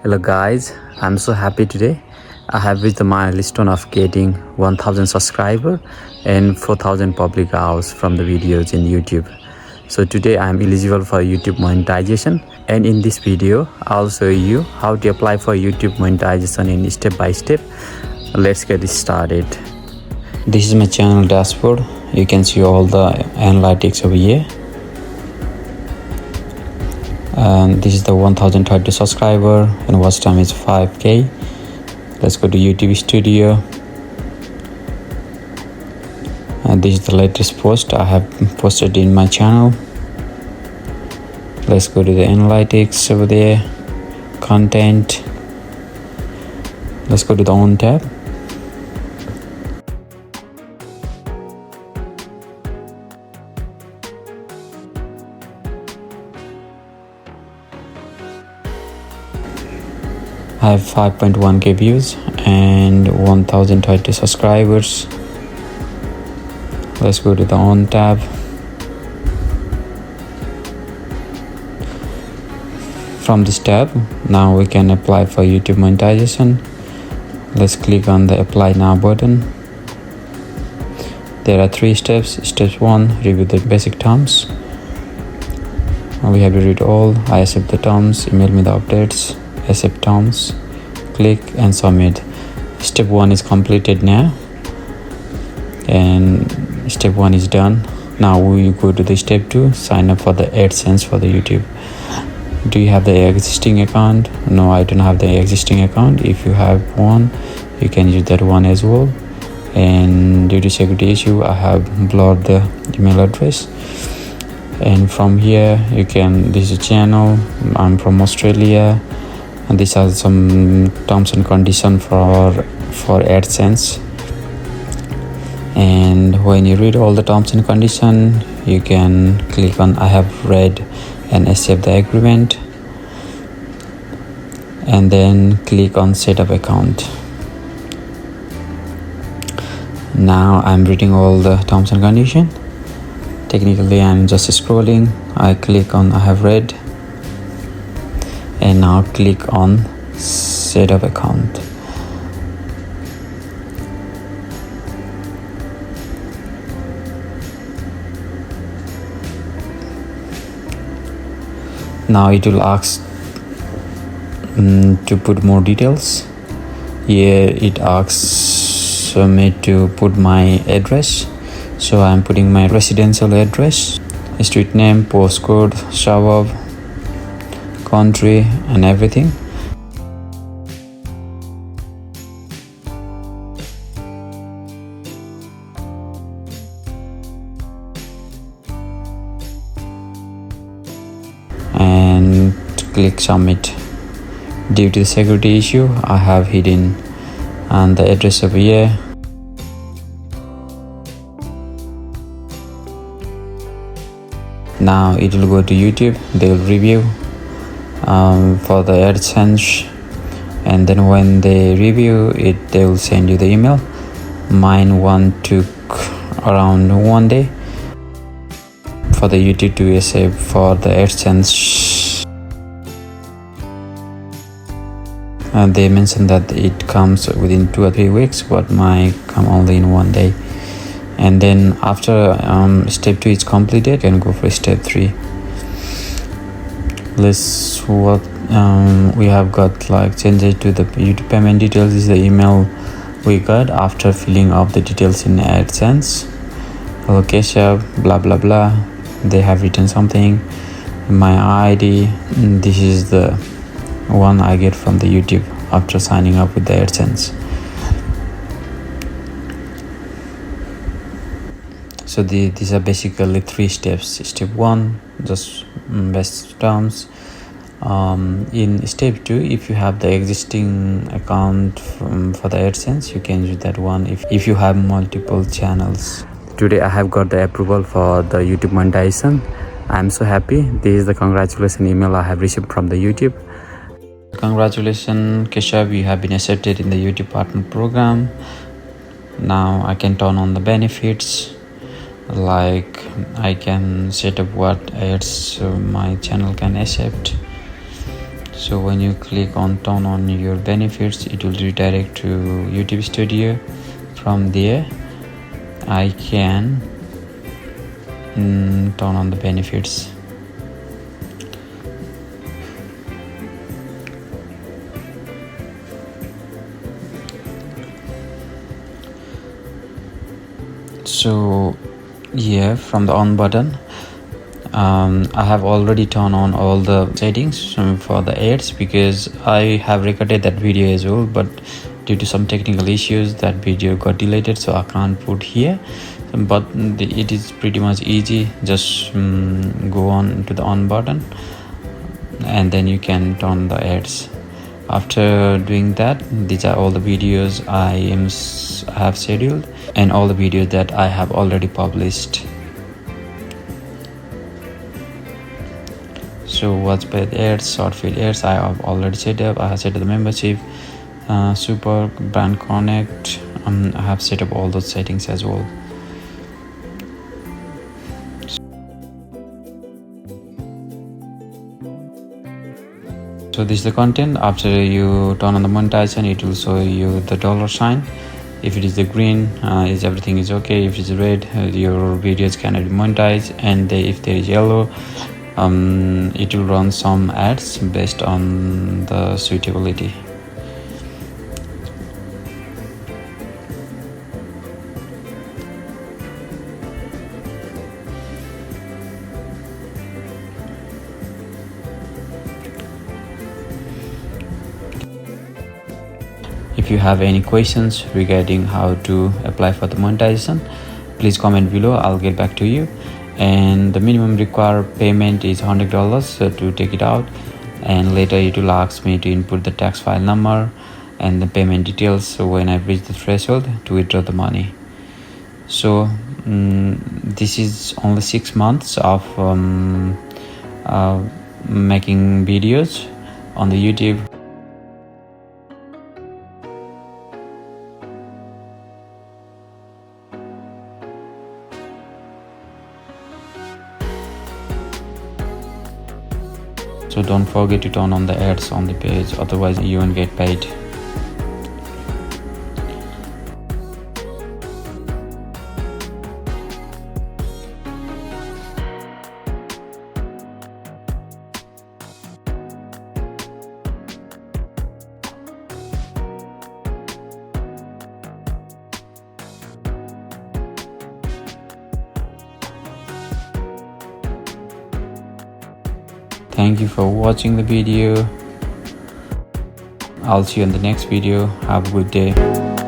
Hello guys, I'm so happy today. I have reached the milestone of getting 1000 subscribers and 4000 public hours from the videos in YouTube. So today I am eligible for YouTube monetization, and in this video I'll show you how to apply for YouTube monetization in step by step. Let's get started. This is my channel dashboard. You can see all the analytics over here. And this is the 1030 subscriber and watch time is 5k. Let's go to YouTube Studio, and this is the latest post I have posted in my channel. Let's go to the analytics over there, content. Let's go to the on tab. I have 5.1k views and 1030 subscribers. Let's go to the on tab. From this tab, now we can apply for YouTube monetization. Let's click on the apply now button. There are 3 steps. Step 1, review the basic terms. We have to read all. I accept the terms. Email me the updates. Accept terms, click and submit. Step 1 is completed now, and step 1 is done. Now we go to the step 2, sign up for the AdSense for the YouTube. Do you have the existing account? No, I don't have the existing account. If you have one, you can use that one as well. And due to security issue, I have blurred the email address. And from here you can, this is a channel, I'm from Australia, and these are some terms and conditions for AdSense. And when you read all the terms and conditions, you can click on I have read and accept the agreement, and then click on set up account. Now I'm reading all the terms and conditions. Technically I'm just scrolling. I click on I have read, and now click on set up account. Now it will ask to put more details. Here it asks me to put my address, so I'm putting my residential address, street name, postcode, suburb, country and everything. And click submit. Due to the security issue, I have hidden the address over here. Now it will go to YouTube. They will review for the AdSense, and then when they review it, they will send you the email. Mine one took around 1 day for the YouTube to accept for the AdSense, and they mentioned that it comes within 2 or 3 weeks, but mine come only in 1 day. And then after step 2 is completed, you can go for step 3. Let's what we have got, like changes to the YouTube payment details. Is the email we got after filling up the details in AdSense. Location, blah blah blah. They have written something. My ID. This is the one I get from the YouTube after signing up with the AdSense. So these are basically 3 steps. Step 1, just best terms. In step 2, if you have the existing account for the AdSense, you can use that one if you have multiple channels. Today I have got the approval for the YouTube monetization. I'm so happy. This is the congratulation email I have received from the YouTube. Congratulations Keshav, you have been accepted in the YouTube partner program. Now I can turn on the benefits. Like I can set up what ads my channel can accept. So when you click on turn on your benefits, it will redirect to YouTube Studio. From there I can turn on the benefits. So here from the on button, I have already turned on all the settings for the ads, because I have recorded that video as well, but due to some technical issues that video got deleted, so I can't put here. But it is pretty much easy. Just go on to the on button and then you can turn the ads. After doing that, these are all the videos I have scheduled and all the videos that I have already published. So what's paid ads, short feed ads, I have already set up. I have set up the membership, super brand connect. I have set up all those settings as well. So this is the content. After you turn on the monetization, it will show you the dollar sign. If it is the green, is everything is okay. If it's red, your videos cannot be monetized. And if there is yellow, it will run some ads based on the suitability. If you have any questions regarding how to apply for the monetization, please comment below. I'll get back to you. And the minimum required payment is $100 to take it out, and later it will ask me to input the tax file number and the payment details, so when I reach the threshold to withdraw the money. So this is only 6 months of making videos on the YouTube. So don't forget to turn on the ads on the page, otherwise you won't get paid. Thank you for watching the video. I'll see you in the next video. Have a good day.